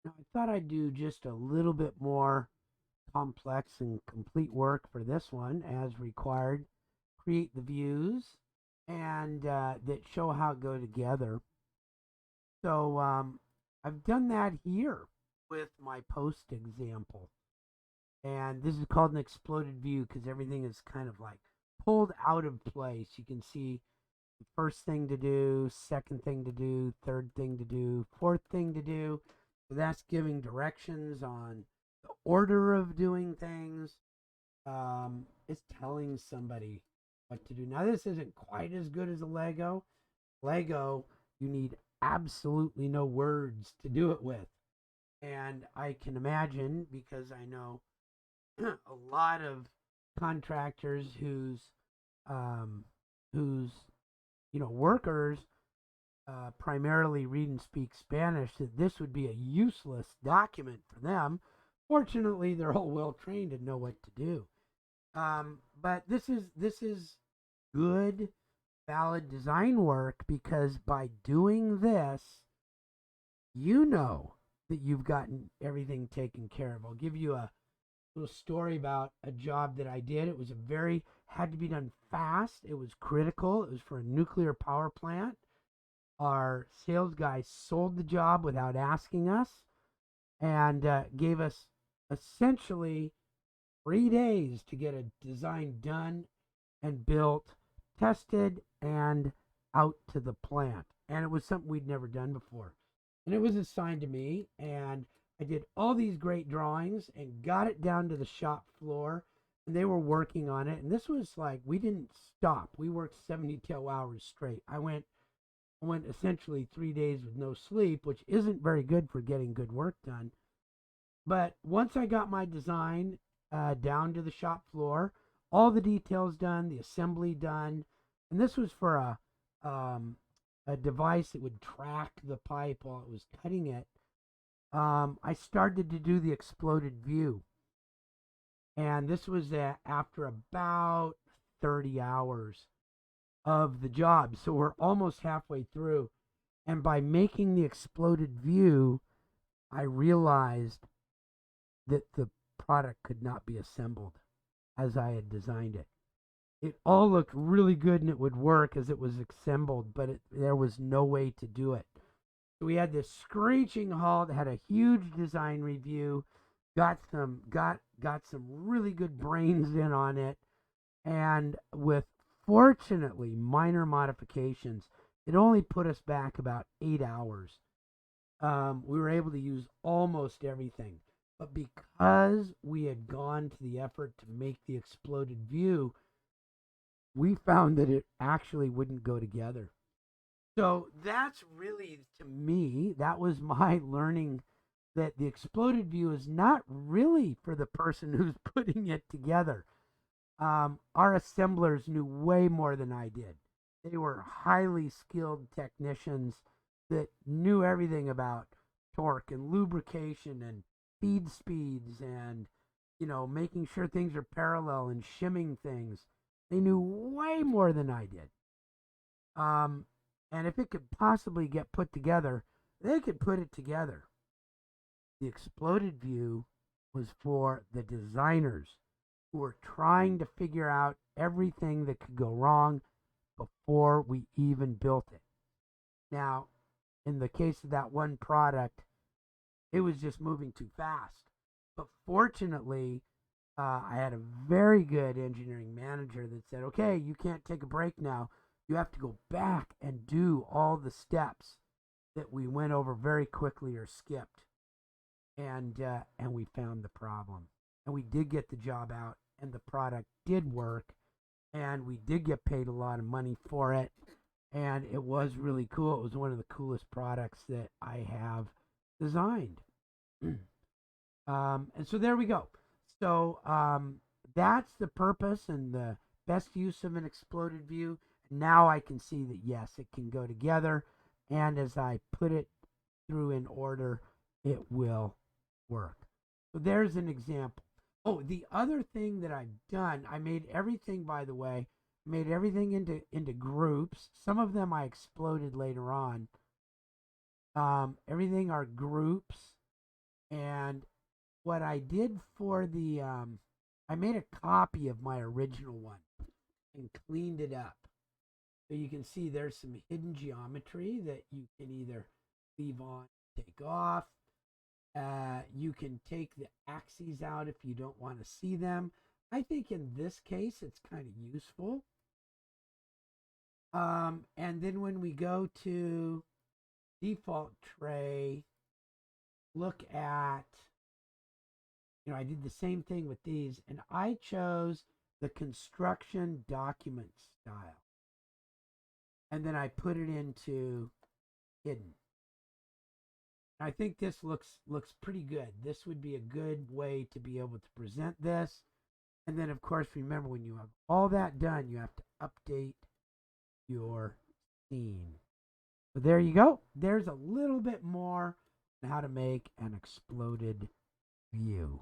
Now, I thought I'd do just a little bit more complex and complete work for this one as required. Create the views and that show how it go together. So I've done that here with my post example. And this is called an exploded view because everything is kind of like pulled out of place. You can see the first thing to do, second thing to do, third thing to do, fourth thing to do. So that's giving directions on the order of doing things. It's telling somebody what to do. Now, this isn't quite as good as a Lego. Lego, you need absolutely no words to do it with. And I can imagine because I know a lot of contractors um, whose workers primarily read and speak Spanish, that this would be a useless document for them. Fortunately, they're all well trained and know what to do. But this is good, valid design work because by doing this, you know that you've gotten everything taken care of. I'll give you a little story about a job that I did. It was a very had to be done fast. It was critical. It was for a nuclear power plant. Our sales guy sold the job without asking us and gave us essentially 3 days to get a design done and built, tested, and out to the plant. And it was something we'd never done before. And it was assigned to me, and I did all these great drawings and got it down to the shop floor. And they were working on it. And this was like, we didn't stop. We worked 72 hours straight. I went essentially 3 days with no sleep, which isn't very good for getting good work done. But once I got my design down to the shop floor, all the details done, the assembly done, and this was for a device that would track the pipe while it was cutting it. I started to do the exploded view, and this was after about 30 hours of the job. So we're almost halfway through. And by making the exploded view, I realized that the product could not be assembled as I had designed it. It all looked really good and it would work as it was assembled, but there was no way to do it. So we had this screeching halt, had a huge design review, got some really good brains in on it, and with fortunately minor modifications, it only put us back about 8 hours. We were able to use almost everything. But because we had gone to the effort to make the exploded view, we found that it actually wouldn't go together. So that's really, to me, that was my learning that the exploded view is not really for the person who's putting it together. Our assemblers knew way more than I did. They were highly skilled technicians that knew everything about torque and lubrication and feed speeds and making sure things are parallel and shimming things. They knew way more than I did. Um, and if it could possibly get put together, they could put it together. The exploded view was for the designers who were trying to figure out everything that could go wrong before we even built it. Now, in the case of that one product, it was just moving too fast. But fortunately, I had a very good engineering manager that said, okay, you can't take a break now. You have to go back and do all the steps that we went over very quickly or skipped. And we found the problem. And we did get the job out, and the product did work, and we did get paid a lot of money for it. And it was really cool. It was one of the coolest products that I have designed. And so there we go. So that's the purpose and the best use of an exploded view. Now I can see that yes, it can go together. And as I put it through in order, it will work. So there's an example. Oh, the other thing that I've done, I made everything, by the way, made everything into groups. Some of them I exploded later on. Everything are groups, And what I did for the, I made a copy of my original one and cleaned it up. So you can see there's some hidden geometry that you can either leave on, take off. You can take the axes out if you don't want to see them. I think in this case, it's kind of useful. And then when we go to default tray, look at, I did the same thing with these, and I chose the construction document style. And then I put it into hidden. I think this looks pretty good. This would be a good way to be able to present this. And then, of course, remember, when you have all that done, you have to update your scene. So there you go. There's a little bit more on how to make an exploded view.